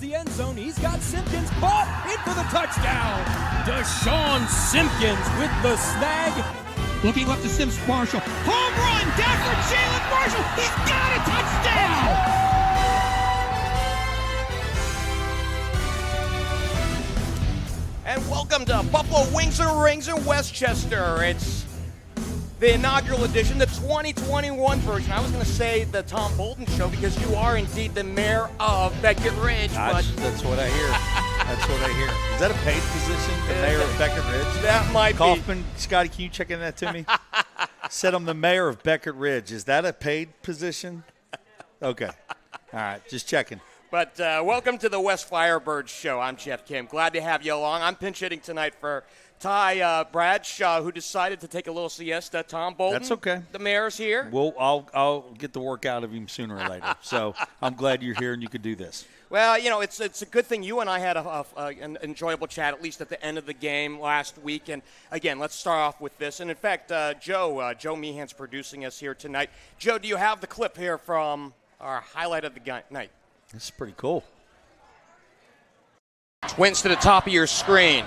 the end zone. He's got Simpkins caught in for the touchdown. Deshaun Simpkins with the snag. Looking up to Sims Marshall. Home run down for Jalen Marshall. He's got a touchdown. And welcome to Buffalo Wings and Rings in Westchester. It's the inaugural edition, the 2021 version. I was going to say the Tom Bolden Show because you are indeed the mayor of Beckett Ridge. That's what I hear. That's what I hear. Is that a paid position, the mayor of Beckett Ridge? That might Kaufman, Scotty, can you check in that to me? Said I'm the mayor of Beckett Ridge. Is that a paid position? Okay. All right, just checking. But welcome to the West Firebird Show. I'm Jeff Kim. Glad to have you along. I'm pinch hitting tonight for Ty Bradshaw, who decided to take a little siesta. Tom Bolden. That's okay. The mayor's here. Well, I'll get the work out of him sooner or later. So I'm glad you're here and you could do this. Well, you know, it's a good thing you and I had an enjoyable chat, at least at the end of the game last week. And, again, let's start off with this. And, in fact, Joe Meehan's producing us here tonight. Joe, do you have the clip here from our highlight of the night? This is pretty cool. Twins to the top of your screen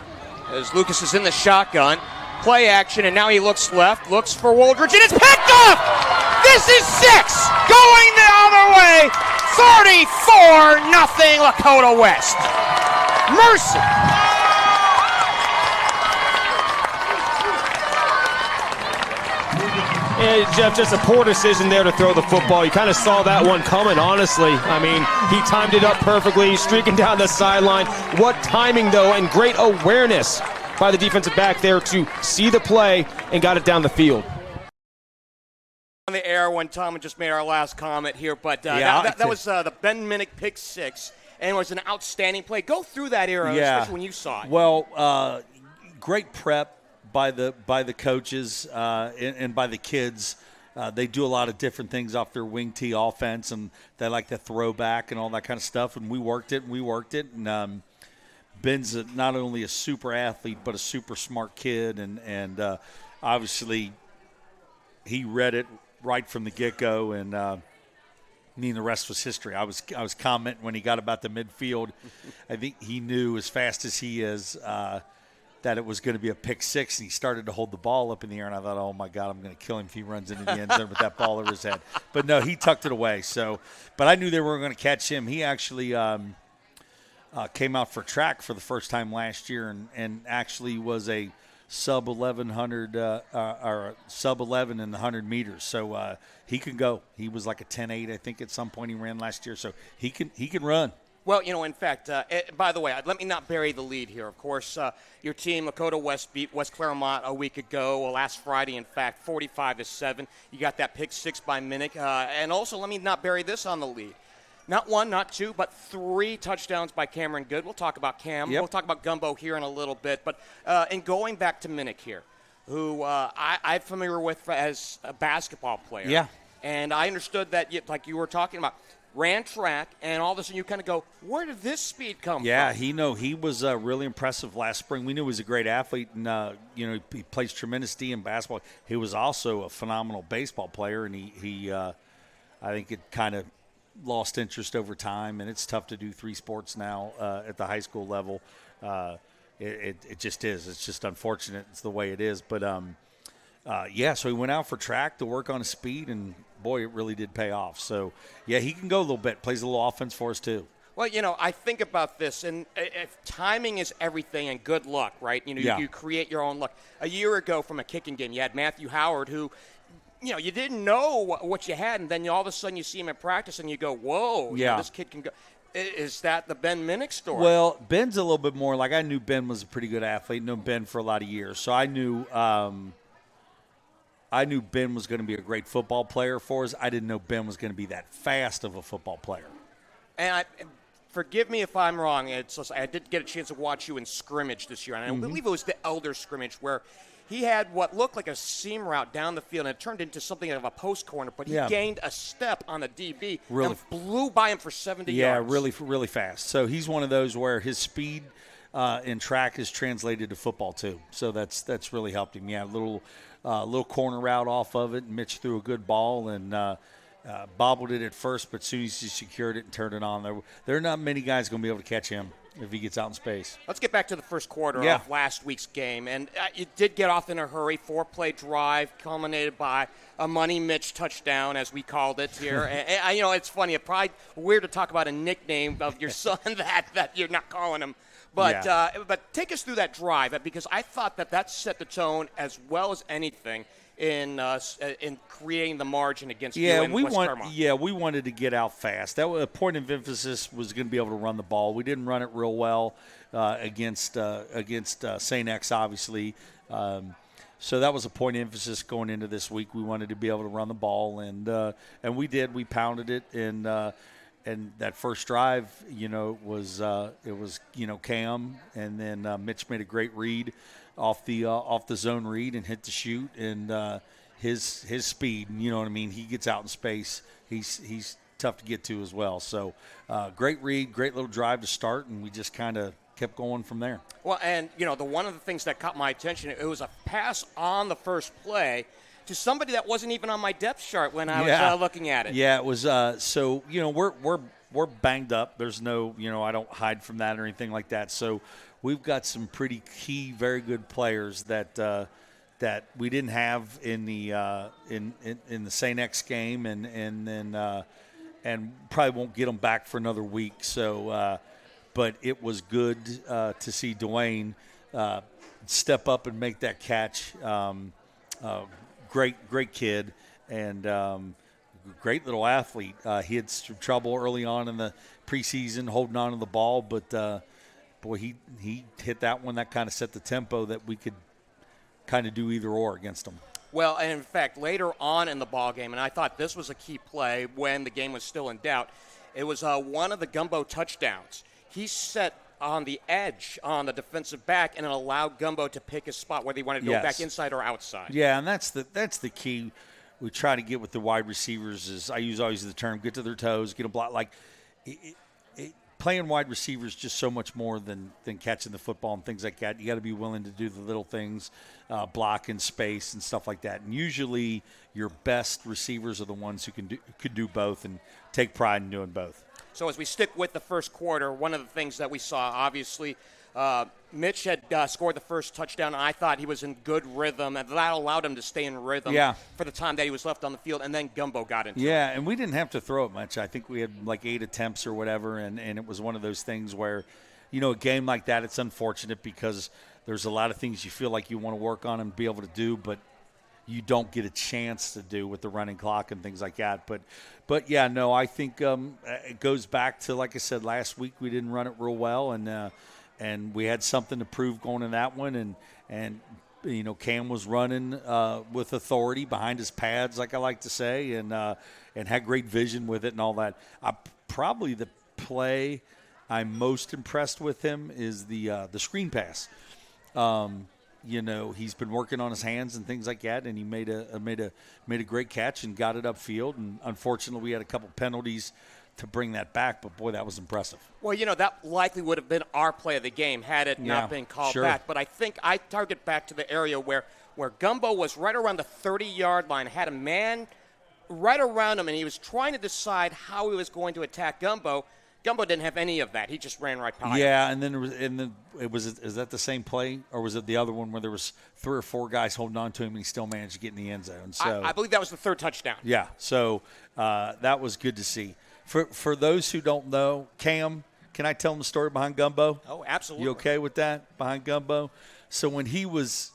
as Lucas is in the shotgun. Play action, and now he looks left, looks for Woldridge, and it's picked off! This is 6! Going the other way! 34-0 Lakota West. Mercy! Yeah, Jeff, just a poor decision there to throw the football. You kind of saw that one coming, honestly. I mean, he timed it up perfectly, streaking down the sideline. What timing, though, and great awareness by the defensive back there to see the play and got it down the field. On the air when Tom had just made our last comment here, but that was the Ben Minnick pick six, and it was an outstanding play. Go through that era, especially when you saw it. Well, great prep by the coaches and by the kids. They do a lot of different things off their wing tee offense, and they like to throw back and all that kind of stuff. And we worked it. And Ben's not only a super athlete, but a super smart kid. And obviously he read it right from the get-go. And the rest was history. I was commenting when he got about the midfield. I think he knew as fast as he is that it was going to be a pick six, and he started to hold the ball up in the air, and I thought, oh, my God, I'm going to kill him if he runs into the end zone with that ball over his head. But, no, he tucked it away. But I knew they were going to catch him. He actually came out for track for the first time last year and actually was a sub-1100 or sub-11 in the 100 meters. So he can go. He was like a 10.8, I think, at some point he ran last year. So he can run. Well, in fact, by the way, let me not bury the lead here. Of course, your team, Lakota West, beat West Clermont a week ago, last Friday, in fact, 45-7. You got that pick six by Minnick. And also, let me not bury this on the lead. Not one, not two, but 3 touchdowns by Cameron Goode. We'll talk about Cam. Yep. We'll talk about Gumbo here in a little bit. But in going back to Minnick here, who I'm familiar with as a basketball player. Yeah. And I understood that, like you were talking about, ran track, and all of a sudden you kind of go, where did this speed come from? Yeah, he was really impressive last spring. We knew he was a great athlete, and he plays tremendous D in basketball. He was also a phenomenal baseball player, and he I think it kind of lost interest over time, and it's tough to do 3 sports now at the high school level. It just is. It's just unfortunate. It's the way it is. But, so he went out for track to work on his speed, and boy, it really did pay off. So, yeah, he can go a little bit, plays a little offense for us too. Well, I think about this, and if timing is everything and good luck, right? You create your own luck. A year ago from a kicking game, you had Matthew Howard who, you didn't know what you had, and then all of a sudden you see him in practice and you go, whoa, this kid can go. Is that the Ben Minnick story? Well, Ben's a little bit more like I knew Ben was a pretty good athlete, known Ben for a lot of years. So I knew Ben was going to be a great football player for us. I didn't know Ben was going to be that fast of a football player. And forgive me if I'm wrong. I did get a chance to watch you in scrimmage this year, and I believe it was the Elder scrimmage where he had what looked like a seam route down the field, and it turned into something of a post corner, but he gained a step on the DB and blew by him for 70 yards. Yeah, really, really fast. So he's one of those where his speed in track is translated to football too. So that's really helped him. Yeah, little corner route off of it. Mitch threw a good ball, and bobbled it at first, but as soon as he secured it and turned it on, there are not many guys going to be able to catch him if he gets out in space. Let's get back to the first quarter of last week's game. And it did get off in a hurry. 4-play drive culminated by a Money Mitch touchdown, as we called it here. and it's funny. It's probably weird to talk about a nickname of your son that you're not calling him. But take us through that drive, because I thought that set the tone as well as anything in creating the margin against West Clermont. We wanted to get out fast. That was a point of emphasis, was going to be able to run the ball. We didn't run it real well against St. X, obviously. So that was a point of emphasis going into this week. We wanted to be able to run the ball, and we did. We pounded it, and that first drive, was Cam, and then Mitch made a great read off the zone read and hit the shoot, and his speed, you know what I mean. He gets out in space. He's tough to get to as well. So great read, great little drive to start, and we just kind of kept going from there. Well, and one of the things that caught my attention, it was a pass on the first play to somebody that wasn't even on my depth chart when I was looking at it. Yeah, it was. So we're banged up. There's no, I don't hide from that or anything like that. So we've got some pretty key, very good players that we didn't have in the in the St. X game, and then probably won't get them back for another week. So, but it was good to see Dwayne step up and make that catch. Great kid, and great little athlete. He had some trouble early on in the preseason holding on to the ball, but boy, he hit that one. That kind of set the tempo that we could kind of do either or against him. Well, and in fact, later on in the ball game, and I thought this was a key play when the game was still in doubt, it was one of the Gumbo touchdowns. He set on the edge on the defensive back, and it allowed Gumbo to pick his spot, whether he wanted to go back inside or outside. Yeah, and that's the key we try to get with the wide receivers is, I use always the term, get to their toes, get a block. Like, playing wide receivers just so much more than catching the football and things like that. You got to be willing to do the little things, block in space and stuff like that. And usually your best receivers are the ones who could do both and take pride in doing both. So as we stick with the first quarter, one of the things that we saw, obviously, Mitch had scored the first touchdown, and I thought he was in good rhythm, and that allowed him to stay in rhythm for the time that he was left on the field, and then Gumbo got into it. Yeah, and we didn't have to throw it much. I think we had like 8 attempts or whatever, and it was one of those things where, a game like that, it's unfortunate because there's a lot of things you feel like you want to work on and be able to do, but you don't get a chance to do with the running clock and things like that. But yeah, no, I think it goes back to, like I said, last week we didn't run it real well, and we had something to prove going in that one, and Cam was running with authority behind his pads, like I like to say, and had great vision with it and all that. Probably the play I'm most impressed with him is the screen pass. He's been working on his hands and things like that, and he made a great catch and got it upfield. And unfortunately, we had a couple penalties to bring that back, but boy, that was impressive. Well, that likely would have been our play of the game had it not been called back. But I think I target back to the area where Gumbo was right around the 30-yard line, had a man right around him, and he was trying to decide how he was going to attack Gumbo. Gumbo didn't have any of that. He just ran right by him. Yeah, and then is that the same play, or was it the other one where there was 3 or 4 guys holding on to him and he still managed to get in the end zone? So I believe that was the third touchdown. Yeah, so that was good to see. For those who don't know, Cam, can I tell them the story behind Gumbo? Oh, absolutely. You okay with that, behind Gumbo? So when he was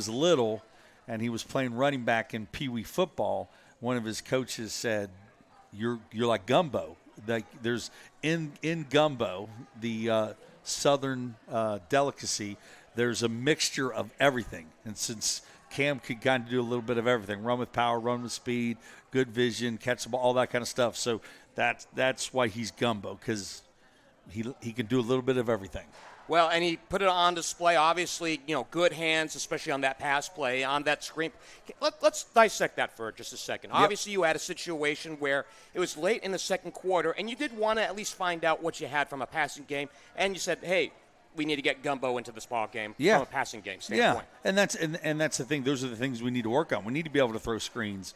little and he was playing running back in Pee Wee football, one of his coaches said, "You're like Gumbo." Like there's in gumbo, the southern delicacy, there's a mixture of everything. And since Cam could kind of do a little bit of everything, run with power, run with speed, good vision, catch the ball, all that kind of stuff. So that's why he's Gumbo, because he can do a little bit of everything. Well, and he put it on display, obviously, good hands, especially on that pass play, on that screen. Let's dissect that for just a second. Yep. Obviously, you had a situation where it was late in the second quarter, and you did want to at least find out what you had from a passing game, and you said, hey, we need to get Gumbo into this ball game from a passing game standpoint. Yeah, and that's the thing. Those are the things we need to work on. We need to be able to throw screens.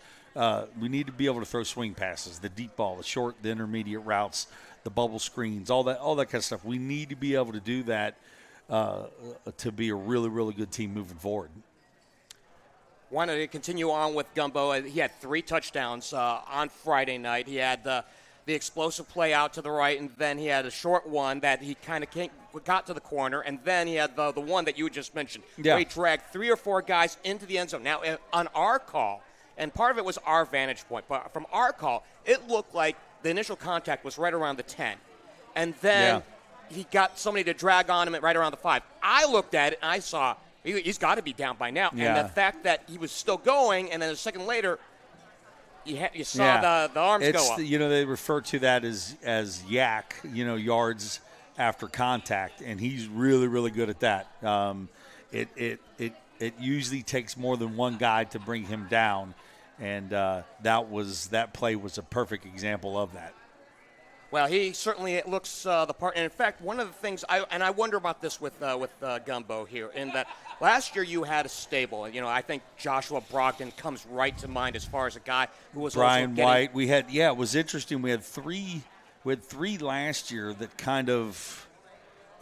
We need to be able to throw swing passes, the deep ball, the short, the intermediate routes, the bubble screens, all that kind of stuff. We need to be able to do that to be a really, really good team moving forward. Wanted to continue on with Gumbo. He had 3 touchdowns on Friday night. He had the explosive play out to the right, and then he had a short one that he kind of got to the corner, and then he had the one that you just mentioned, where he dragged 3 or 4 guys into the end zone. Now, on our call, and part of it was our vantage point, but from our call, it looked like the initial contact was right around the 10, and then he got somebody to drag on him at right around the 5. I looked at it, and I saw he's got to be down by now. Yeah. And the fact that he was still going, and then a second later, you saw the arms go up. They refer to that as yak, yards after contact, and he's really, really good at that. It usually takes more than one guy to bring him down, and that play was a perfect example of that. Well, he certainly looks the part. And in fact, one of the things I wonder about this with Gumbo here, in that last year you had a stable. I think Joshua Brogdon comes right to mind as far as a guy who was Brian also White. We had it was interesting. We had three last year that kind of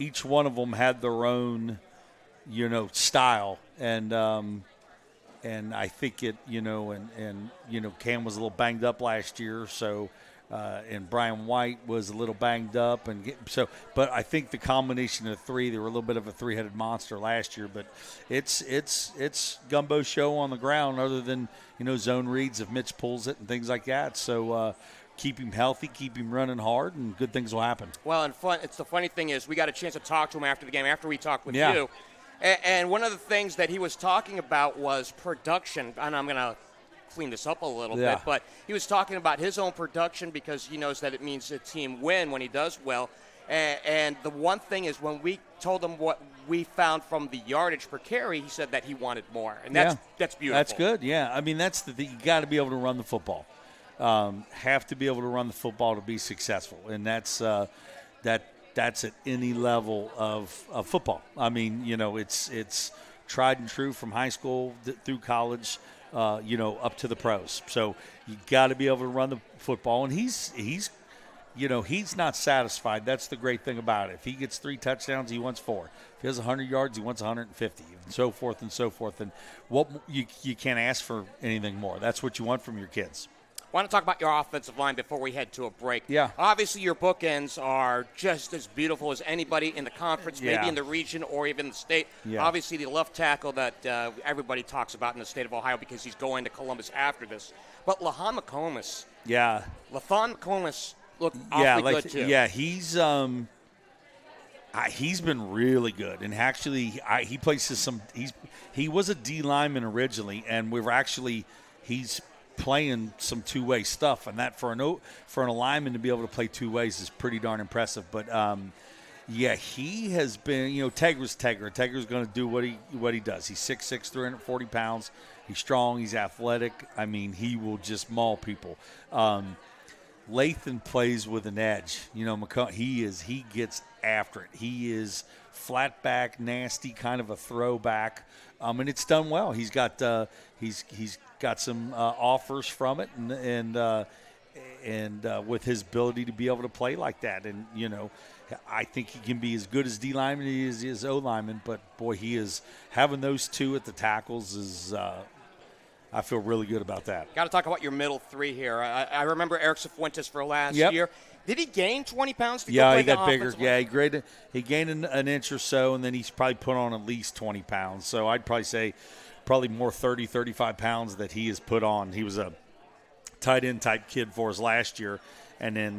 each one of them had their own style, and I think it Cam was a little banged up last year, so. And Brian White was a little banged up, but I think the combination of the 3, they were a little bit of a 3-headed monster last year. But it's Gumbo show on the ground, other than zone reads if Mitch pulls it and things like that. So keep him healthy, keep him running hard, and good things will happen. Well, and it's the funny thing is we got a chance to talk to him after the game, after we talked with you, and one of the things that he was talking about was production, and I'm gonna clean this up a little bit, but he was talking about his own production because he knows that it means the team win when he does well. And the one thing is, when we told him what we found from the yardage per carry, he said that he wanted more, and that's beautiful. That's good. Yeah, I mean that's the thing. You got to be able to run the football. Have to be able to run the football to be successful, and that's at any level of football. I mean, it's tried and true from high school through college. Up to the pros. So you got to be able to run the football, and he's not satisfied. That's the great thing about it. If he gets 3 touchdowns, he wants 4. If he has 100 yards, he wants 150, and so forth and so forth. And what you can't ask for anything more. That's what you want from your kids. I want to talk about your offensive line before we head to a break. Yeah. Obviously, your bookends are just as beautiful as anybody in the conference, maybe in the region or even the state. Yeah. Obviously, the left tackle that everybody talks about in the state of Ohio because he's going to Columbus after this. But Lathon McComas. Yeah. Lathon McComas looked awfully good, too. Yeah, he's been really good. And actually, he places some – he was a D lineman originally, and he's – playing some two-way stuff, and that for an alignment to be able to play two ways is pretty darn impressive. But he has been. Tegra's Tegra. Tegra's going to do what he does. He's 6'6", 340 pounds. He's strong. He's athletic. I mean, he will just maul people. Lathan plays with an edge. He gets after it. He is flat back, nasty, kind of a throwback, and it's done well. He's got he's got some offers from it, and with his ability to be able to play like that, and I think he can be as good as D lineman as he is O lineman. But boy, he is having those 2 at the tackles is. I feel really good about that. Got to talk about your middle 3 here. I remember Eric Cifuentes for last year. Did he gain 20 pounds to go play he got bigger. Line? Yeah, he gained an inch or so, and then he's probably put on at least 20 pounds. So I'd probably say probably more 30, 35 pounds that he has put on. He was a tight end type kid for us last year, and then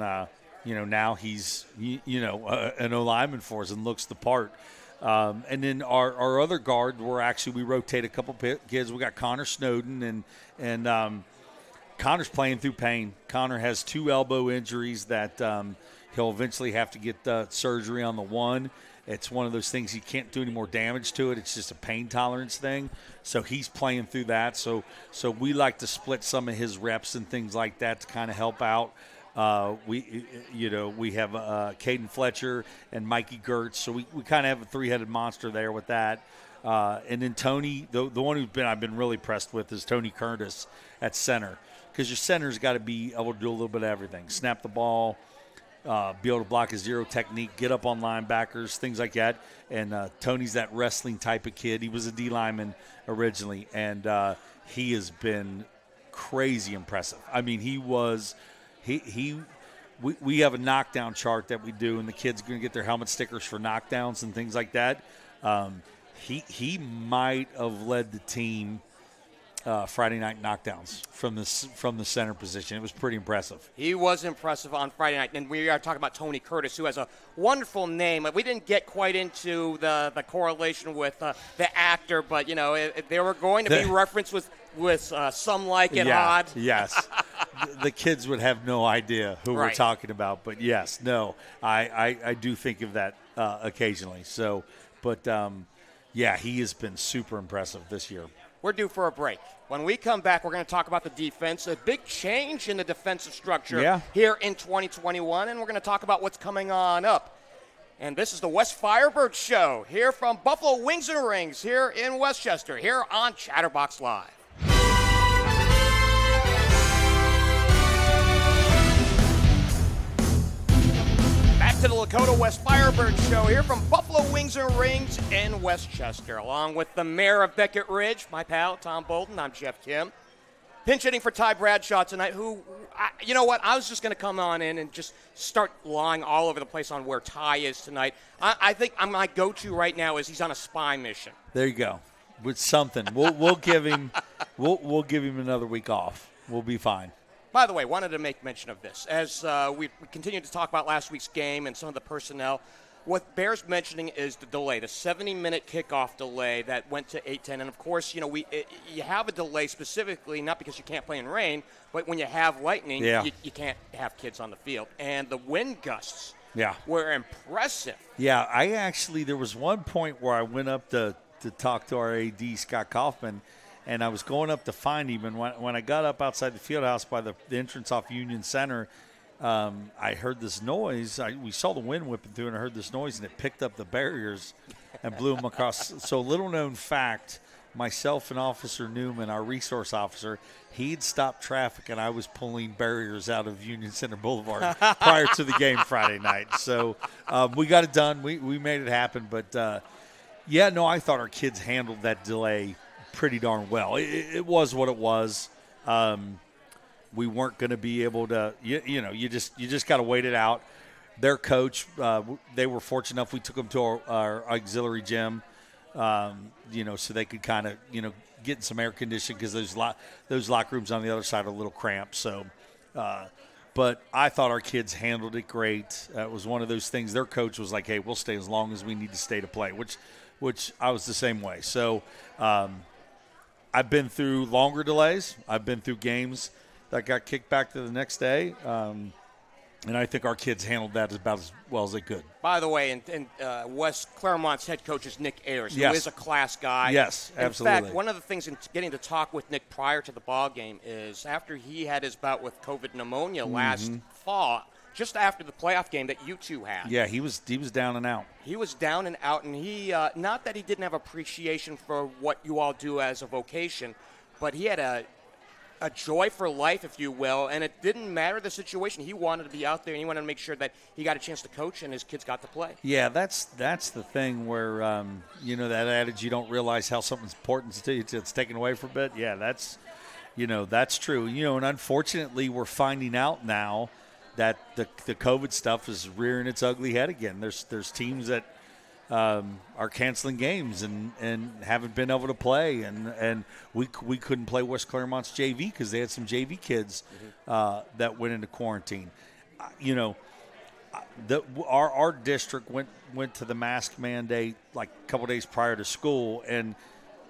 now he's an O lineman for us and looks the part. And then our other guard, we rotate a couple kids. We got Connor Snowden, and Connor's playing through pain. Connor has 2 elbow injuries that he'll eventually have to get surgery on the one. It's one of those things you can't do any more damage to it. It's just a pain tolerance thing. So he's playing through that. So we like to split some of his reps and things like that to kind of help out. We have Caden Fletcher and Mikey Gertz, so we kind of have a 3-headed monster there with that. And then Tony, the one I've been really impressed with is Tony Curtis at center, because your center's got to be able to do a little bit of everything. Snap the ball, be able to block a zero technique, get up on linebackers, things like that. And Tony's that wrestling type of kid. He was a D lineman originally, and he has been crazy impressive. I mean, we have a knockdown chart that we do, and the kids are going to get their helmet stickers for knockdowns and things like that. He might have led the team Friday night knockdowns from the center position. It was pretty impressive. He was impressive on Friday night, and we are talking about Tony Curtis, who has a wonderful name. We didn't get quite into the correlation with the actor, but there were going to be reference with Some Like It Odd. Yes. The kids would have no idea who we're talking about, but yes, no, I do think of that occasionally. So, but he has been super impressive this year. We're due for a break. When we come back, we're going to talk about the defense, a big change in the defensive structure here in 2021, and we're going to talk about what's coming on up. And this is the West Firebird Show here from Buffalo Wings and Rings here in Westchester, here on Chatterbox Live. To the Lakota West Firebird Show here from Buffalo Wings and Rings in Westchester, along with the mayor of Beckett Ridge, my pal, Tom Bolden. I'm Jeff Kim. Pinch hitting for Ty Bradshaw tonight, who, I was just going to come on in and just start lying all over the place on where Ty is tonight. I think my go-to right now is he's on a spy mission. There you go. With something. We'll give him we'll give him another week off. We'll be fine. By the way, wanted to make mention of this. As we continue to talk about last week's game and some of the personnel, what bears mentioning is the delay, the 70-minute kickoff delay that went to 8:10. And, of course, you have a delay specifically, not because you can't play in rain, but when you have lightning, you can't have kids on the field. And the wind gusts were impressive. Yeah, there was one point where I went up to talk to our AD, Scott Kaufman, and I was going up to find him, and when I got up outside the field house by the entrance off Union Center, I heard this noise. We saw the wind whipping through, and I heard this noise, and it picked up the barriers and blew them across. So little-known fact, myself and Officer Newman, our resource officer, he'd stopped traffic, and I was pulling barriers out of Union Center Boulevard prior to the game Friday night. So we got it done. We made it happen. But, I thought our kids handled that delay pretty darn well. It was what it was. We weren't going to be able to, you just got to wait it out. Their coach, they were fortunate enough we took them to our auxiliary gym, so they could kind of, get in some air conditioning because those locker rooms on the other side are a little cramped. So, but I thought our kids handled it great. It was one of those things. Their coach was like, hey, we'll stay as long as we need to stay to play, which I was the same way. So, I've been through longer delays. I've been through games that got kicked back to the next day, and I think our kids handled that about as well as they could. By the way, West Clermont's head coach is Nick Ayers, who yes. is a class guy. Yes, absolutely. In fact, one of the things in getting to talk with Nick prior to the ball game is after he had his bout with COVID pneumonia last fall, just after the playoff game that you two had. Yeah, he was down and out. He was down and out, and he not that he didn't have appreciation for what you all do as a vocation, but he had a joy for life, if you will, and it didn't matter the situation. He wanted to be out there, and he wanted to make sure that he got a chance to coach and his kids got to play. Yeah, that's the thing where, that adage, you don't realize how something's important to you until it's taken away for a bit. Yeah, that's true. And unfortunately, we're finding out now that the COVID stuff is rearing its ugly head again. There's teams that are canceling games and haven't been able to play, and we couldn't play West Clermont's JV because they had some JV kids that went into quarantine. Our district went to the mask mandate like a couple days prior to school, and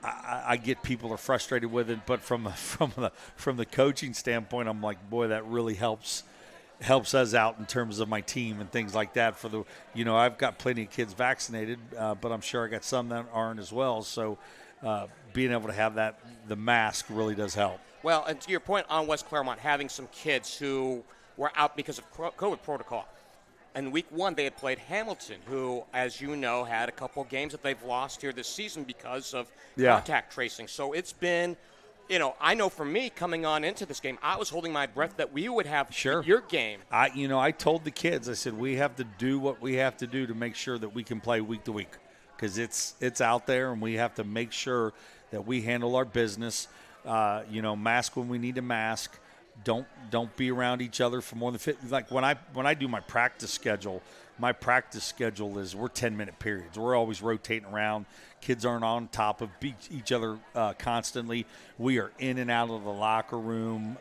I get people are frustrated with it, but from the coaching standpoint, I'm like, boy, that really helps us out in terms of my team and things like that. I've got plenty of kids vaccinated, but I'm sure I got some that aren't as well. So being able to have the mask really does help. Well, and to your point on West Clermont, having some kids who were out because of COVID protocol. In week one, they had played Hamilton, who, as you know, had a couple games that they've lost here this season because of contact tracing. So it's been I know for me coming on into this game, I was holding my breath that we would have Sure. your game. I told the kids, I said, we have to do what we have to do to make sure that we can play week to week, because it's out there, and we have to make sure that we handle our business. Mask when we need to mask. Don't be around each other for more than 50. Like when I do my practice schedule is we're 10-minute periods. We're always rotating around. Kids aren't on top of each other constantly. We are in and out of the locker room.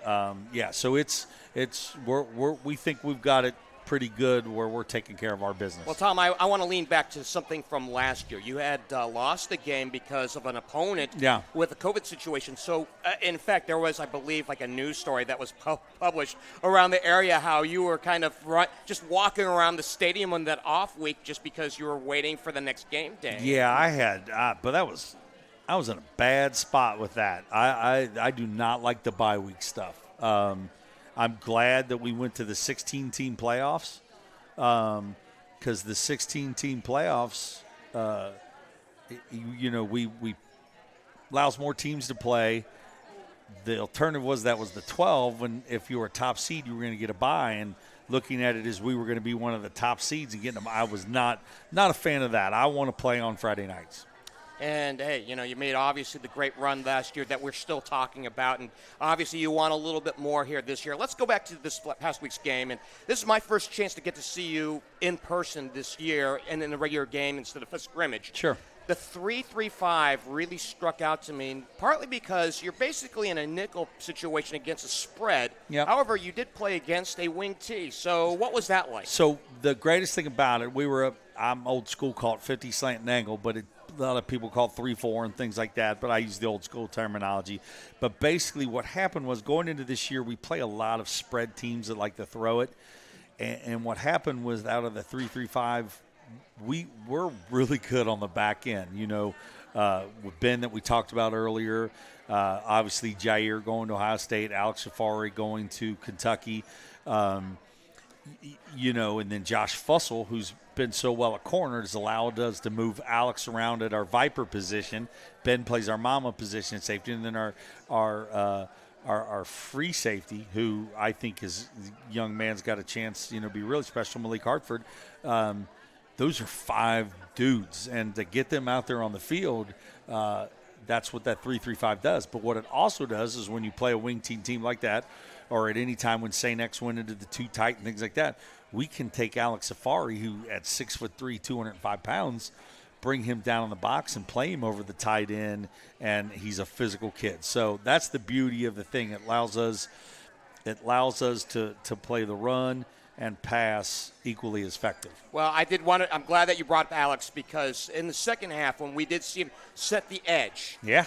So we think we've got it pretty good where we're taking care of our business. Well, Tom, I want to lean back to something from last year. You had lost the game because of an opponent with a COVID situation. So, in fact, there was, I believe, like a news story that was published around the area how you were kind of just walking around the stadium on that off week just because you were waiting for the next game day. Yeah, I had, but I was in a bad spot with that. I do not like the bye week stuff. I'm glad that we went to the 16-team playoffs, because the 16-team playoffs, we allows more teams to play. The alternative was that was the 12, and if you were a top seed, you were going to get a bye. And looking at it as we were going to be one of the top seeds and getting them, I was not a fan of that. I want to play on Friday nights. And, hey, you made obviously the great run last year that we're still talking about. And obviously you want a little bit more here this year. Let's go back to this past week's game. And this is my first chance to get to see you in person this year and in the regular game instead of a scrimmage. Sure. The 3-3-5 really struck out to me, partly because you're basically in a nickel situation against a spread. Yep. However, you did play against a wing T. So what was that like? So the greatest thing about it, I'm old school, call it 50 slant and angle, but a lot of people call it 3-4 and things like that, but I use the old school terminology. But basically what happened was going into this year, we play a lot of spread teams that like to throw it. And what happened was out of the 3-3-5, we're really good on the back end. With Ben that we talked about earlier, obviously Jair going to Ohio State, Alex Safari going to Kentucky, and then Josh Fussell, who's been so well at corner, has allowed us to move Alex around at our Viper position. Ben plays our Mama position at safety, and then our free safety, who I think is young man's got a chance, be really special, Malik Hartford. Those are 5 dudes, and to get them out there on the field, that's what that 3-3-5 does. But what it also does is when you play a wing team like that, or at any time when St. X went into the 2 tight and things like that, we can take Alex Safari, who at 6'3", 205 pounds, bring him down in the box and play him over the tight end, and he's a physical kid. So that's the beauty of the thing. It allows us to play the run and pass equally as effective. Well, I'm glad that you brought up Alex, because in the second half when we did see him set the edge. Yeah.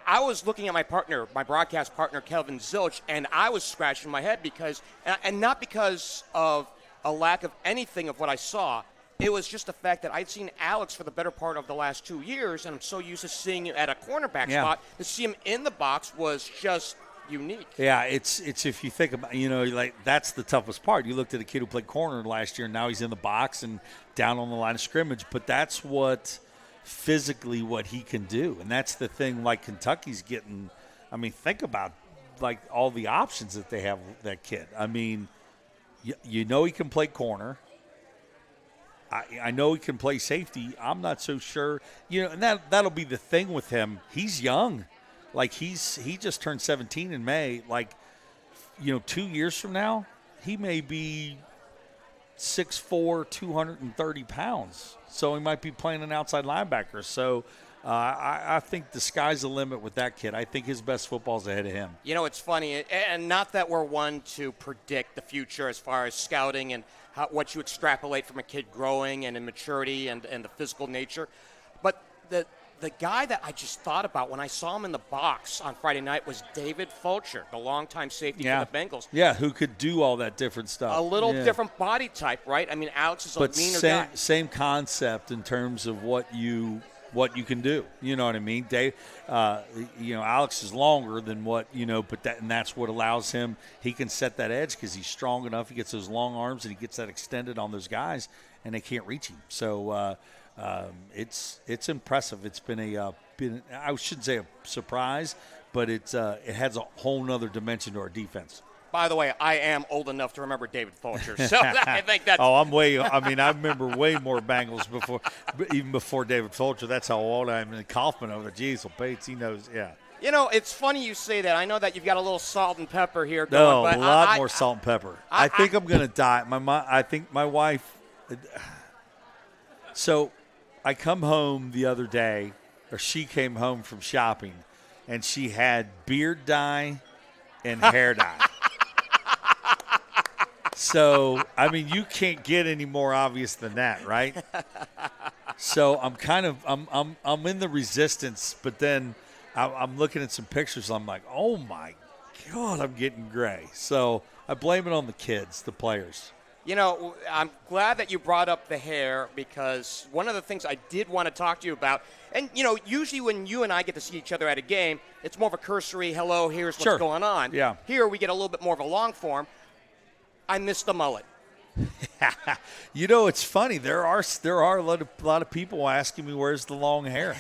I was looking at my broadcast partner, Kelvin Zilch, and I was scratching my head because, and not because of a lack of anything of what I saw. It was just the fact that I'd seen Alex for the better part of the last 2 years, and I'm so used to seeing him at a cornerback spot. To see him in the box was just unique. Yeah, it's if you think about, that's the toughest part. You looked at a kid who played corner last year, and now he's in the box and down on the line of scrimmage. But that's physically what he can do, and that's the thing. Like Kentucky's getting. I mean, think about like all the options that they have with that kid. I mean, he can play corner. I know he can play safety. I'm not so sure. And that'll be the thing with him. He's young. Like he just turned 17 in May. 2 years from now, he may be 6'4", 230 pounds. So he might be playing an outside linebacker. So I think the sky's the limit with that kid. I think his best football's ahead of him. It's funny, and not that we're one to predict the future as far as scouting and what you extrapolate from a kid growing and in maturity and the physical nature. But the guy that I just thought about when I saw him in the box on Friday night was David Fulcher, the longtime safety for the Bengals. Yeah, who could do all that different stuff. A little different body type, right? I mean, Alex is a leaner guy. Same concept in terms of what you can do. You know what I mean? Dave, Alex is longer than what, but that's what allows him. He can set that edge because he's strong enough. He gets those long arms and he gets that extended on those guys, and they can't reach him. So it's impressive. It's been been, I shouldn't say a surprise, but it has a whole nother dimension to our defense. By the way, I am old enough to remember David Fulcher, so I think that's. I remember way more Bengals even before David Fulcher. That's how old I am. And Kaufman over there, geez, well, Bates, he knows, yeah. You know, it's funny you say that. I know that you've got a little salt and pepper here No, going, but a lot more salt and pepper. I think I'm going to die. I think my wife. So, I come home the other day, or she came home from shopping, and she had beard dye and hair dye. So, I mean, you can't get any more obvious than that, right? So I'm in the resistance, but then I'm looking at some pictures. I'm like, oh my God, I'm getting gray. So I blame it on the kids, the players. You know, I'm glad that you brought up the hair, because one of the things I did want to talk to you about, and, you know, usually when you and I get to see each other at a game, it's more of a cursory, hello, here's what's going on. Yeah. Here we get a little bit more of a long form. I miss the mullet. You know, it's funny. There are a lot of people asking me, where's the long hair?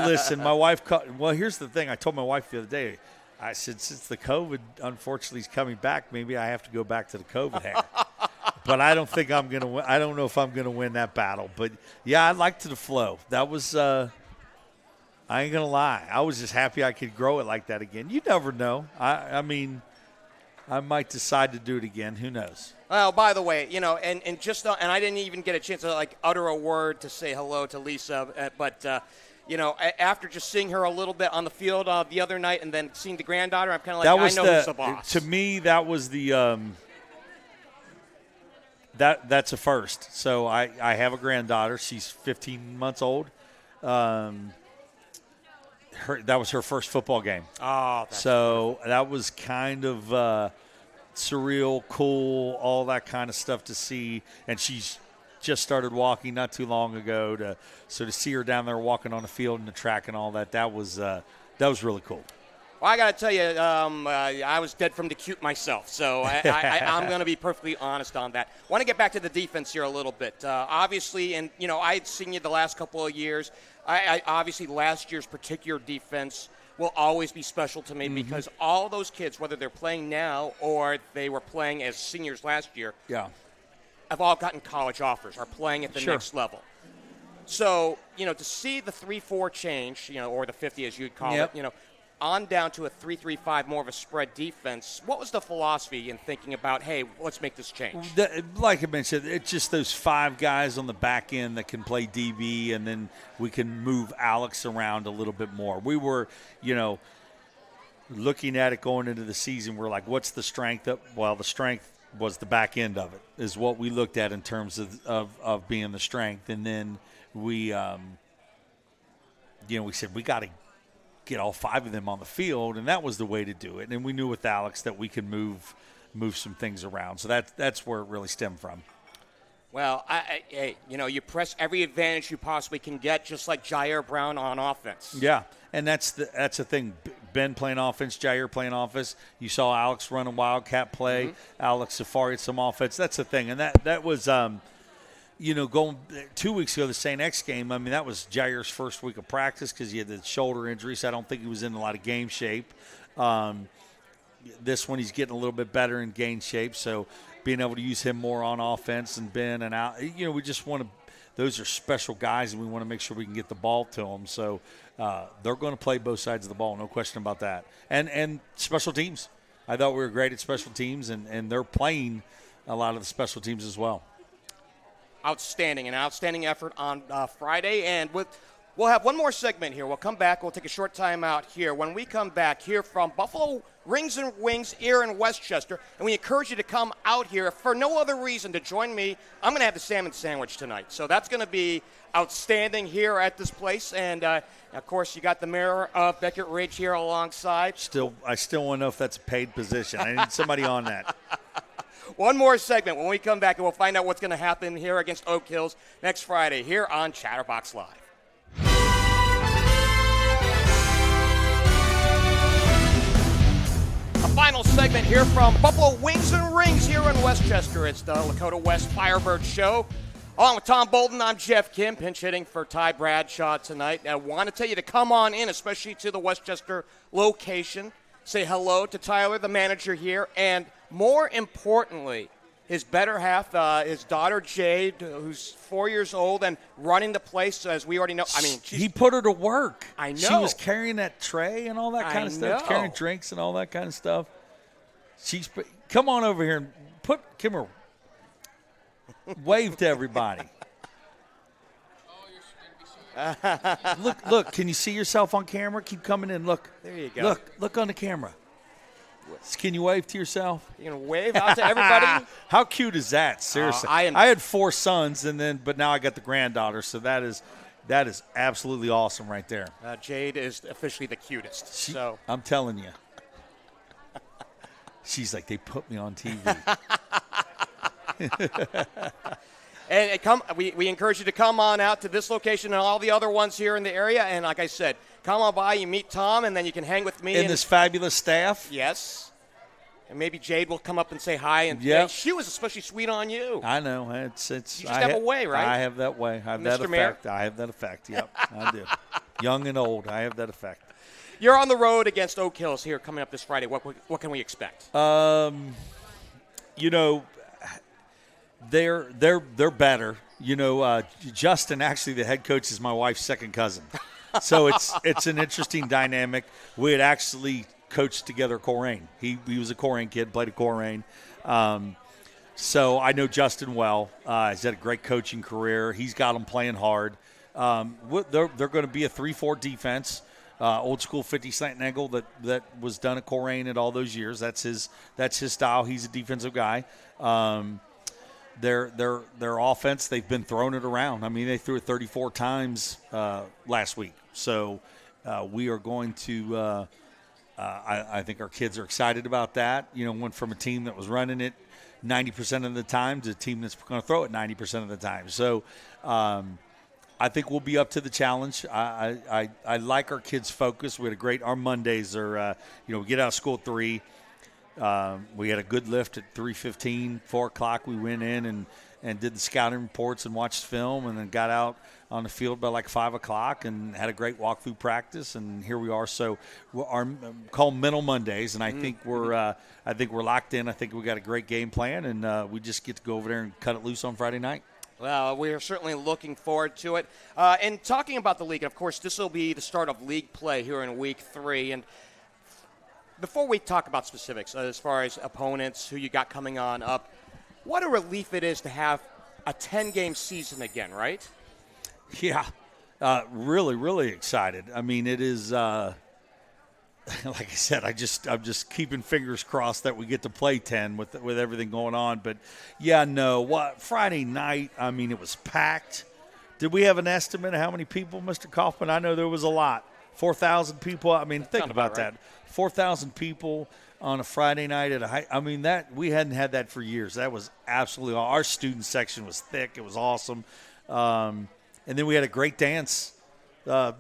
Listen, my wife well, here's the thing. I told my wife the other day, I said, since the COVID, unfortunately, is coming back, maybe I have to go back to the COVID hair. But I don't think I'm going to win. I don't know if I'm going to win that battle. But, yeah, I liked the flow. That was I ain't going to lie. I was just happy I could grow it like that again. You never know. I mean, I might decide to do it again. Who knows? Well, by the way, you know, and I didn't even get a chance to, like, utter a word to say hello to Lisa. But, you know, after just seeing her a little bit on the field the other night and then seeing the granddaughter, I'm kind of like, I know who's the boss. To me, that was the that's a first. So I have a granddaughter. She's 15 months old. That was her first football game. Oh, so that was kind of surreal, cool, all that kind of stuff to see. And she's just started walking not too long ago. To see her down there walking on the field and the track and all that, that was really cool. Well, I got to tell you, I was dead from the cute myself, so I'm going to be perfectly honest on that. I want to get back to the defense here a little bit. Obviously, and, you know, I had seen you the last couple of years. I obviously, last year's particular defense will always be special to me because all those kids, whether they're playing now or they were playing as seniors last year, have all gotten college offers, are playing at the next level. So, you know, to see the 3-4 change, you know, or the 50 as you'd call it, you know, on down to a 3-3-5, more of a spread defense. What was the philosophy in thinking about, hey, let's make this change? Like I mentioned, it's just those 5 guys on the back end that can play DB, and then we can move Alex around a little bit more. We were, you know, looking at it going into the season, we're like, what's the strength? Well, the strength was the back end of it, is what we looked at in terms of being the strength. And then we, you know, we said we got to get all 5 of them on the field, and that was the way to do it. And we knew with Alex that we could move some things around. So that's where it really stemmed from. Well, hey, you know, you press every advantage you possibly can get, just like Jair Brown on offense. Yeah, and that's the thing. Ben playing offense, Jair playing offense. You saw Alex run a Wildcat play. Alex Safari had some offense. That's the thing, and that was you know, going 2 weeks ago, the St. X game, I mean, that was Jair's first week of practice because he had the shoulder injury, so I don't think he was in a lot of game shape. This one, he's getting a little bit better in game shape, so being able to use him more on offense and Ben and out, you know, we just want to – those are special guys, and we want to make sure we can get the ball to them. So they're going to play both sides of the ball, no question about that. And special teams. I thought we were great at special teams, and they're playing a lot of the special teams as well. An outstanding effort on Friday. And we'll have one more segment here. We'll come back. We'll take a short time out here. When we come back here from Buffalo Rings and Wings here in Westchester, and we encourage you to come out here for no other reason to join me. I'm going to have the salmon sandwich tonight. So that's going to be outstanding here at this place. And, of course, you got the mayor of Beckett Ridge here alongside. I still want to know if that's a paid position. I need somebody on that. One more segment when we come back, and we'll find out what's going to happen here against Oak Hills next Friday here on Chatterbox Live. A final segment here from Buffalo Wings and Rings here in Westchester. It's the Lakota West Firebird Show. Along with Tom Bolden, I'm Jeff Kim, pinch hitting for Ty Bradshaw tonight. I want to tell you to come on in, especially to the Westchester location. Say hello to Tyler, the manager here, and more importantly, his better half, his daughter Jade, who's 4 years old and running the place, as we already know. I mean, he put her to work. I know. She was carrying that tray and all that kind of stuff, carrying drinks and all that kind of stuff. Come on over here and come here. Wave to everybody. Look, can you see yourself on camera? Keep coming in. Look. There you go. Look on the camera. Can you wave to yourself? You gonna wave out to everybody? How cute is that? Seriously. I had 4 sons but now I got the granddaughter, so that is absolutely awesome right there. Jade is officially the cutest. I'm telling you. She's like, they put me on TV. And we encourage you to come on out to this location and all the other ones here in the area. And like I said, come on by, you meet Tom, and then you can hang with me. And this fabulous staff. Yes. And maybe Jade will come up and say hi. And she was especially sweet on you. I know. You just have a way, right? I have that way. I have that effect. Mayor? I have that effect. Yep, I do. Young and old, I have that effect. You're on the road against Oak Hills here coming up this Friday. What can we expect? They're better. Justin, actually, the head coach, is my wife's second cousin. So it's an interesting dynamic. We had actually coached together at Coleraine. He was a Coleraine kid, played at Coleraine. So I know Justin well. He's had a great coaching career. He's got them playing hard. They're going to be a 3-4 defense. Old school 50 slant and angle that was done at Coleraine at all those years. That's his style. He's a defensive guy. Their offense, they've been throwing it around. I mean, they threw it 34 times last week. So we are going to I think our kids are excited about that. Went from a team that was running it 90% of the time to a team that's going to throw it 90% of the time. So I think we'll be up to the challenge. I like our kids' focus. We had our Mondays are, we get out of school at 3. We had a good lift at 3:15, 4 o'clock. We went in and did the scouting reports and watched film, and then got out on the field by like 5 o'clock and had a great walkthrough practice. And here we are. So our call them Mental Mondays, and I think we're locked in. I think we got a great game plan, and we just get to go over there and cut it loose on Friday night. Well, we are certainly looking forward to it. And talking about the league, of course, this will be the start of league play here in week 3. And before we talk about specifics, as far as opponents, who you got coming on up, what a relief it is to have a 10-game season again, right? Yeah, really, really excited. I mean, it is, like I said, I'm just keeping fingers crossed that we get to play 10 with everything going on. But, Friday night, I mean, it was packed. Did we have an estimate of how many people, Mr. Kaufman? I know there was a lot. 4,000 people. I mean, think about that. 4,000 people on a Friday night at that we hadn't had that for years. That was absolutely our student section was thick. It was awesome. And then we had a great dance, the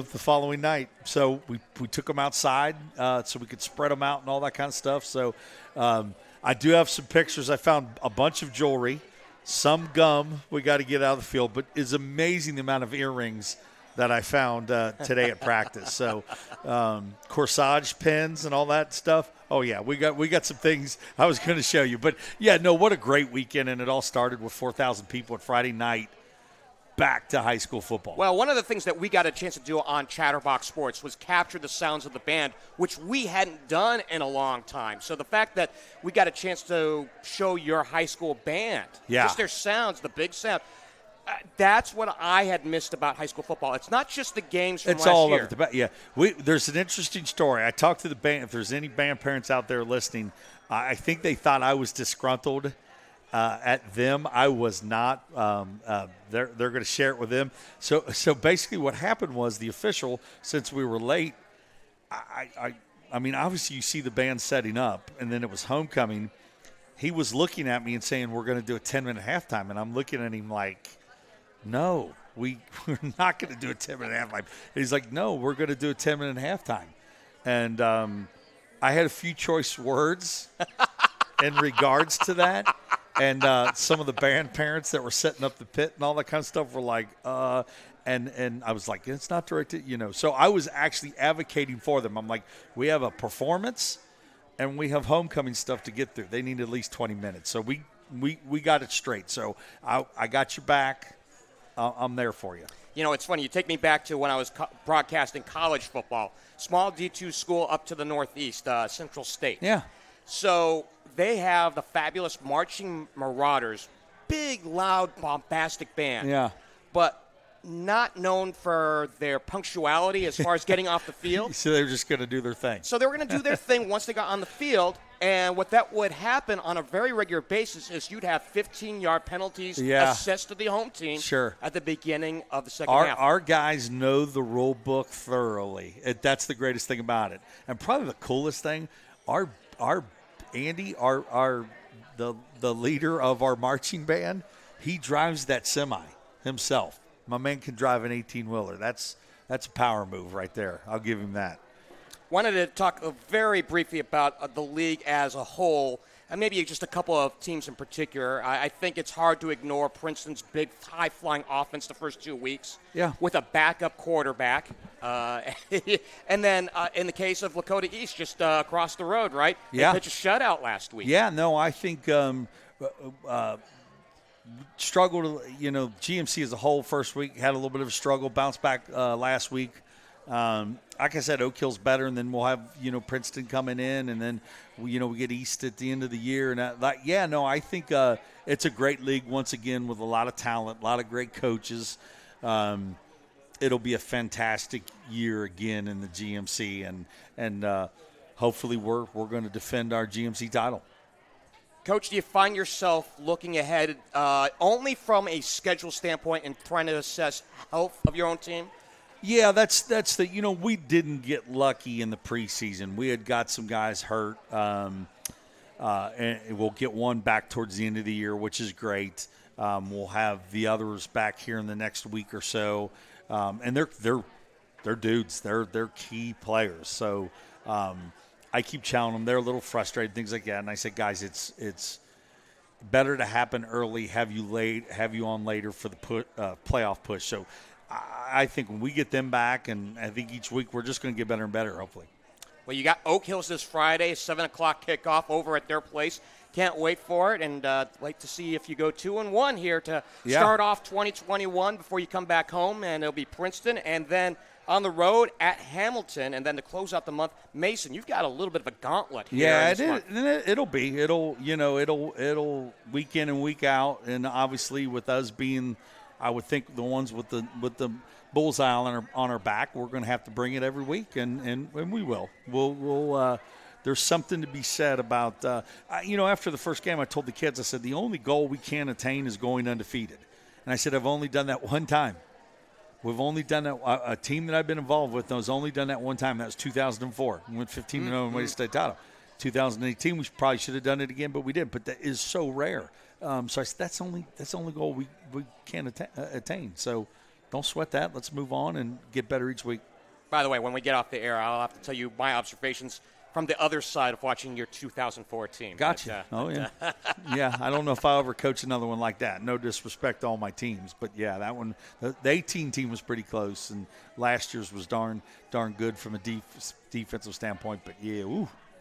following night. So we took them outside so we could spread them out and all that kind of stuff. So I do have some pictures. I found a bunch of jewelry, some gum we got to get out of the field, but it's amazing the amount of earrings that I found today at practice. So corsage pins and all that stuff. Oh, yeah, we got some things I was going to show you. But, what a great weekend, and it all started with 4,000 people at Friday night back to high school football. Well, one of the things that we got a chance to do on Chatterbox Sports was capture the sounds of the band, which we hadn't done in a long time. So the fact that we got a chance to show your high school band, just their sounds, the big sound, that's what I had missed about high school football. It's not just the games from last year. It's all of it. There's an interesting story. I talked to the band. If there's any band parents out there listening, I think they thought I was disgruntled at them. I was not. They're going to share it with them. So basically what happened was the official, since we were late, I mean, obviously you see the band setting up, and then it was homecoming. He was looking at me and saying, we're going to do a 10-minute halftime. And I'm looking at him like, no, we're not going to do a 10-minute halftime. He's like, no, we're going to do a 10-minute halftime. And I had a few choice words in regards to that. And some of the band parents that were setting up the pit and all that kind of stuff were like, and I was like, it's not directed, So I was actually advocating for them. I'm like, we have a performance and we have homecoming stuff to get through. They need at least 20 minutes. So we got it straight. So I got your back. I'm there for you. It's funny. You take me back to when I was broadcasting college football. Small D2 school up to the northeast, Central State. Yeah. So they have the fabulous Marching Marauders, big, loud, bombastic band. Yeah. But not known for their punctuality as far as getting off the field. So they were just going to do their thing. So they were going to do their thing once they got on the field, and what that would happen on a very regular basis is you'd have 15-yard penalties assessed to the home team at the beginning of the second half. Our guys know the rule book thoroughly. That's the greatest thing about it. And probably the coolest thing, our Andy, the leader of our marching band, he drives that semi himself. My man can drive an 18-wheeler. That's a power move right there. I'll give him that. Wanted to talk very briefly about the league as a whole, and maybe just a couple of teams in particular. I think it's hard to ignore Princeton's big, high-flying offense the first 2 weeks with a backup quarterback. And then in the case of Lakota East, just across the road, right? Yeah. They pitched a shutout last week. Yeah, no, I think struggled, GMC as a whole first week had a little bit of a struggle, bounced back last week. Like I said, Oak Hill's better, and then we'll have, Princeton coming in, and then, we get East at the end of the year. And I think it's a great league once again with a lot of talent, a lot of great coaches. It'll be a fantastic year again in the GMC, and hopefully we're going to defend our GMC title. Coach, do you find yourself looking ahead only from a schedule standpoint and trying to assess health of your own team? Yeah, that's we didn't get lucky in the preseason. We had got some guys hurt, and we'll get one back towards the end of the year, which is great. We'll have the others back here in the next week or so, and they're dudes. They're key players. So I keep challenging them. They're a little frustrated, things like that. And I said, guys, it's better to happen early, have you on later for the playoff push. So I think when we get them back, and I think each week we're just going to get better and better, hopefully. Well, you got Oak Hills this Friday, 7 o'clock kickoff over at their place. Can't wait for it, and like to see if you go 2-1 here to start off 2021 before you come back home, and it'll be Princeton, and then on the road at Hamilton, and then to close out the month, Mason. You've got a little bit of a gauntlet here. Yeah, it'll week in and week out, and obviously with us being, I would think, the ones with the bullseye on our back, we're going to have to bring it every week, and we will. We'll there's something to be said about, after the first game, I told the kids, I said, the only goal we can attain is going undefeated. And I said, I've only done that one time. We've only done that. A team that I've been involved with has only done that one time. That was 2004. We went 15-0 and won the state title. 2018, we probably should have done it again, but we didn't. But that is so rare. So I said, that's the only goal we can attain. So don't sweat that. Let's move on and get better each week. By the way, when we get off the air, I'll have to tell you my observations from the other side of watching your 2004 team. Gotcha. Yeah, I don't know if I'll ever coach another one like that. No disrespect to all my teams, but yeah, that one, the 18 team was pretty close, and last year's was darn good from a defensive standpoint. But yeah,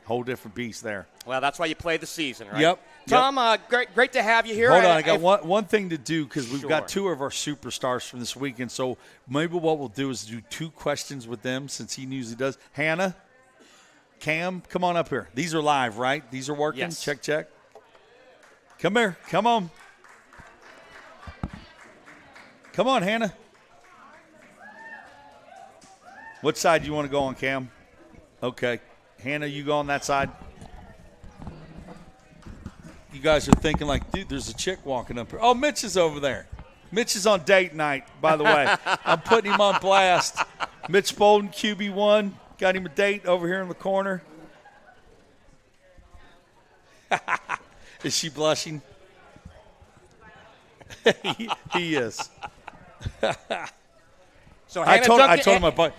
whole different beast there. Well, that's why you play the season, right? Yep. Tom, great to have you here. Hold on, I got one thing to do because we've got two of our superstars from this weekend. So maybe what we'll do is do 2 questions with them since he usually does. Hannah, Cam, come on up here. These are live, right? These are working? Yes. Check. Come here. Come on. Come on, Hannah. What side do you want to go on, Cam? Okay. Hannah, you go on that side. You guys are thinking like, dude, there's a chick walking up here. Oh, Mitch is over there. Mitch is on date night, by the way. I'm putting him on blast. Mitch Bolden, QB1. Got him a date over here in the corner. Is she blushing? he is. So I told him about.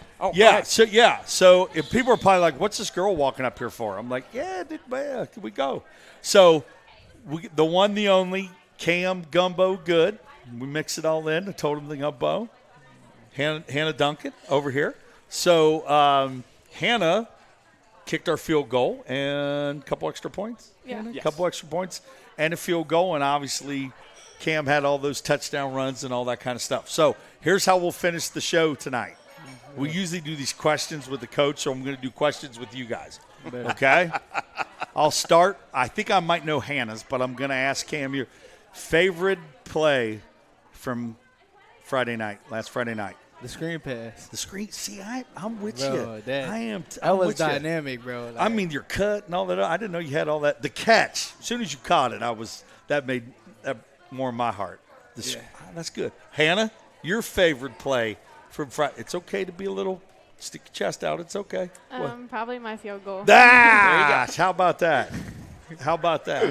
So if people are probably like, "What's this girl walking up here for?" I'm like, "Yeah, can we go?" So the one, the only, Cam Gumbo Good. We mix it all in. I told him the gumbo. Hannah Duncan over here. So Hannah kicked our field goal and a couple extra points. Yeah. A couple extra points and a field goal. And obviously Cam had all those touchdown runs and all that kind of stuff. So here's how we'll finish the show tonight. We usually do these questions with the coach, so I'm going to do questions with you guys. Okay? I'll start. I think I might know Hannah's, but I'm going to ask Cam your favorite play from last Friday night. The screen pass. The screen. See, I'm with Bro, you. that- I am. That was dynamic, bro. I mean, your cut and all that. I didn't know you had all that. The catch. As soon as you caught it, that made that warm my heart. That's good. Hannah, your favorite play from Friday. It's okay to be a little stick your chest out. It's okay. Probably my field goal. How about that? How about that?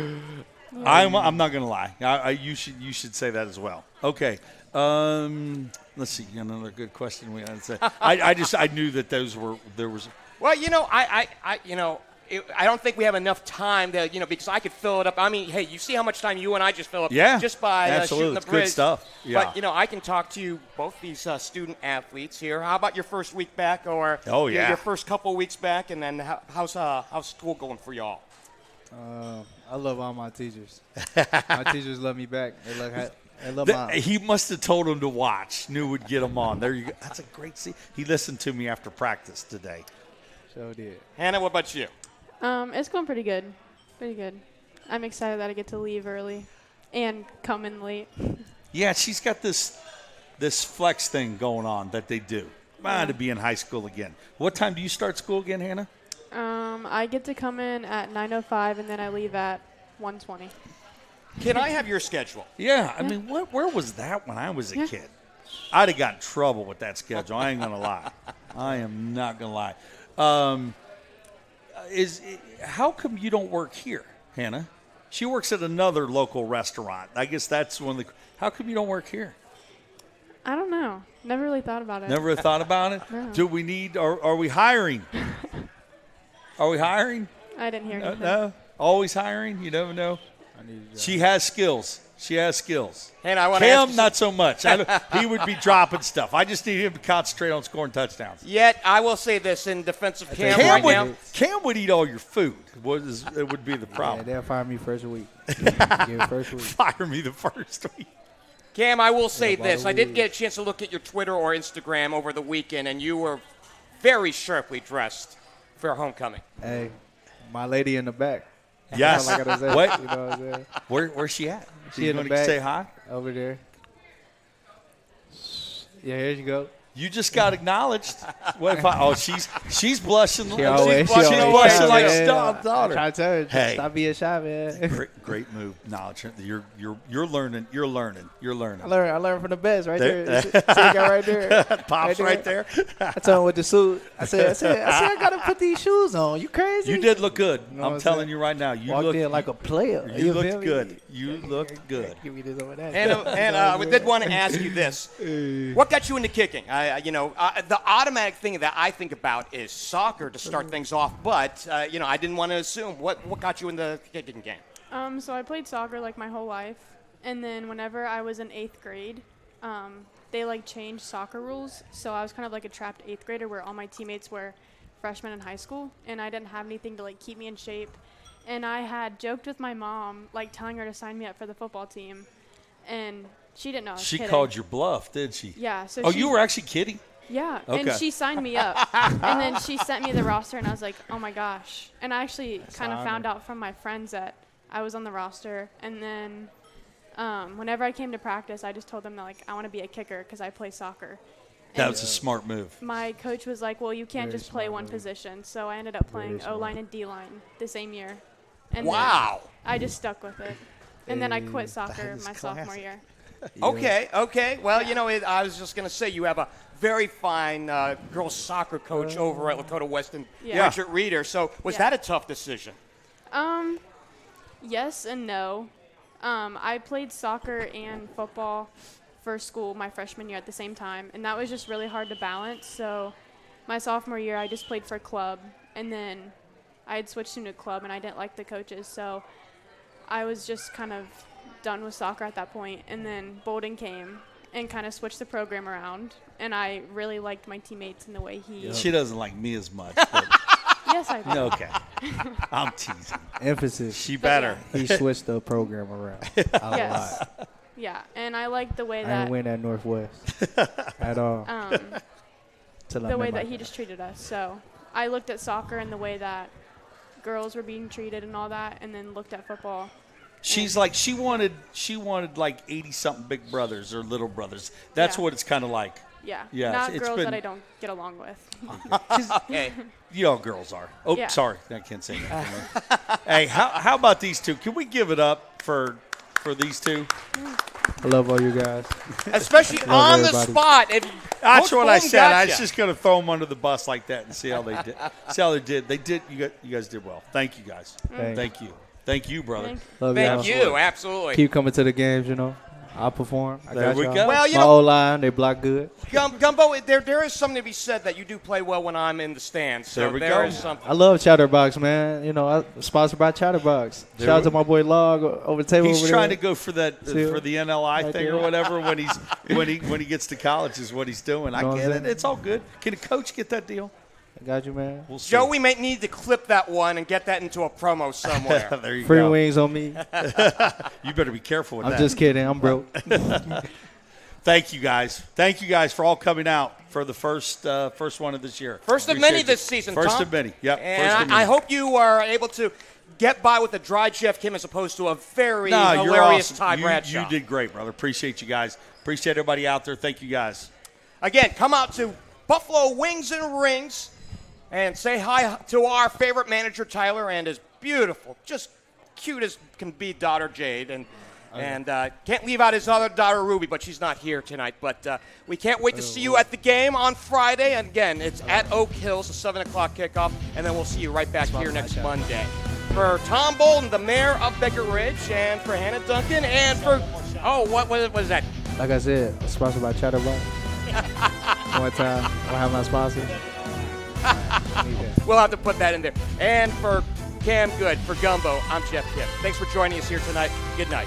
I'm not gonna lie. You should say that as well. Okay. Let's see. Another good question. We had to say. I knew that there was. Well, I don't think we have enough time to, because I could fill it up. I mean, hey, you see how much time you and I just fill up just by shooting the It's bridge. good stuff. Yeah. But, I can talk to you, both these student athletes here. How about your first week back or your first couple weeks back, and then how's school going for y'all? I love all my teachers. My teachers love me back. They love mine. He must have told him to watch. Knew would get him on. There you go. That's a great scene. He listened to me after practice today. So did. Hannah, what about you? It's going pretty good. Pretty good. I'm excited that I get to leave early and come in late. Yeah, she's got this flex thing going on that they do. To be in high school again. What time do you start school again, Hannah? I get to come in at 9:05 and then I leave at 1:20. Can I have your schedule? Yeah, I mean, where was that when I was a kid? I'd have got in trouble with that schedule. I ain't going to lie. I am not going to lie. How come you don't work here, Hannah? She works at another local restaurant. I guess that's one of the – how come you don't work here? I don't know. Never really thought about it. Never thought about it? No. Do we need – are we hiring? Are we hiring? I didn't hear anything. No? Always hiring? You never know? She has skills. And I want to Cam, ask not so much. He would be dropping stuff. I just need him to concentrate on scoring touchdowns. Yet, I will say this in defense of Cam right now. Cam would eat all your food. It would be the problem. Yeah, they'll fire me first week. Fire me the first week. Cam, I will say this. I did get a chance to look at your Twitter or Instagram over the weekend, and you were very sharply dressed for homecoming. Hey, my lady in the back. Yes. That's all I gotta say. What? You know what I'm saying? Where's she at? She in the gonna back. Say hi? Over there. Yeah, here you go. You just got acknowledged. She's blushing. She always blushing like man. Stomp daughter. I'm trying to tell her, Hey. stop being shy, man. Great move. Knowledge. You're learning. You're learning. I learned from the best right there. There. See the guy right there. Pops right there. I told him with the suit. I said, I gotta put these shoes on. You crazy? You did look good. You know what I'm I'm telling saying? you right now. You Walked look in like a player. You feel looked me? good. You looked good. Give me this over that. And we did want to ask you this. What got you into kicking? The automatic thing that I think about is soccer to start things off, but, I didn't want to assume. What got you in the kicking game? So I played soccer like my whole life, and then whenever I was in 8th grade, they changed soccer rules, so I was kind of like a trapped 8th grader where all my teammates were freshmen in high school, and I didn't have anything to keep me in shape. And I had joked with my mom, telling her to sign me up for the football team, and she didn't know I was kidding. called your bluff, did she? Yeah. So you were actually kidding? Yeah, Okay. and she signed me up, and then she sent me the roster, and I was like, oh my gosh. And I actually kind of found out from my friends that I was on the roster, and then whenever I came to practice, I just told them that I want to be a kicker because I play soccer. That And was a smart move. my coach was like, well, you can't just play one position, so I ended up playing O-line and D-line the same year. And Wow. then I just stuck with it, and then I quit soccer my sophomore year. Okay. Well, I was just going to say you have a very fine girls soccer coach over at Lakota West and Yeah. Richard Reeder. So was that a tough decision? Yes and no. I played soccer and football for school my freshman year at the same time, and that was just really hard to balance. So my sophomore year, I just played for club, and then I had switched into club, and I didn't like the coaches. So I was just kind of done with soccer at that point, and then Bolden came and kind of switched the program around, and I really liked my teammates and the way he. She doesn't like me as much. But Yes, I do. okay, I'm teasing. Emphasis. She better. He switched the program around a Yes. lot. Yeah, and I liked the way I that didn't win at Northwest at all. Till I the met way my that he dad. just treated us. So I looked at soccer and the way that girls were being treated and all that, and then looked at football. She's like she wanted like 80-something big brothers or little brothers. That's Yeah. what it's kind of like. Yeah, Yeah, not it's girls been- that I don't get along with. Hey, You all girls are. Oh, Yeah. sorry, I can't say that. Hey, how about these two? Can we give it up for these two? I love all you guys. especially on the everybody. spot. That's Coach what I Bolden said. got I ya. was just going to throw them under the bus like that and see how they did. See how they did. They did. You guys did well. Thank you guys. Thank you. Thank you, brother. Thank Love Thank y'all. you, absolutely. Keep coming to the games, you know. I'll perform. I There got we y'all. go. Well, you My know- O-line, they block good. Gumbo, there is something to be said that you do play well when I'm in the stands. So There we there go. is something. I love Chatterbox, man. You know, I'm sponsored by Chatterbox. Shout out to my boy Log over the table He's over trying to there. go for that See for the NLI right thing there. or whatever when he gets to college is what he's doing. I Know what get I'm it. saying? It's all good. Can a coach get that deal? I got you, man. We'll see. Joe, we may need to clip that one and get that into a promo somewhere. there you Free go. wings on me. You better be careful with I'm that. just kidding. I'm broke. Thank you guys. Thank you guys for all coming out for the first one of this year. First of Appreciate many you. this season, First Tom. of many. Yep. first of And many. I hope you are able to get by with a dry Jeff Kim as opposed to a very No, you're hilarious awesome. Ty You Bradshaw. did great, brother. Appreciate you guys. Appreciate everybody out there. Thank you guys. Again, come out to Buffalo Wings and Rings and say hi to our favorite manager, Tyler, and his beautiful, just cute as can be daughter, Jade. And can't leave out his other daughter, Ruby, but she's not here tonight. But we can't wait to see you at the game on Friday. And again, it's at Oak Hills, a 7 o'clock kickoff, and then we'll see you right back here next Monday. For Tom Bolden, the mayor of Beckett Ridge, and for Hannah Duncan, and for, what was that? Like I said, I'm sponsored by Chatterbox. One time, I'll have my sponsor. We'll have to put that in there. And for Cam Goode, for Gumbo, I'm Jeff Kipp. Thanks for joining us here tonight. Good night.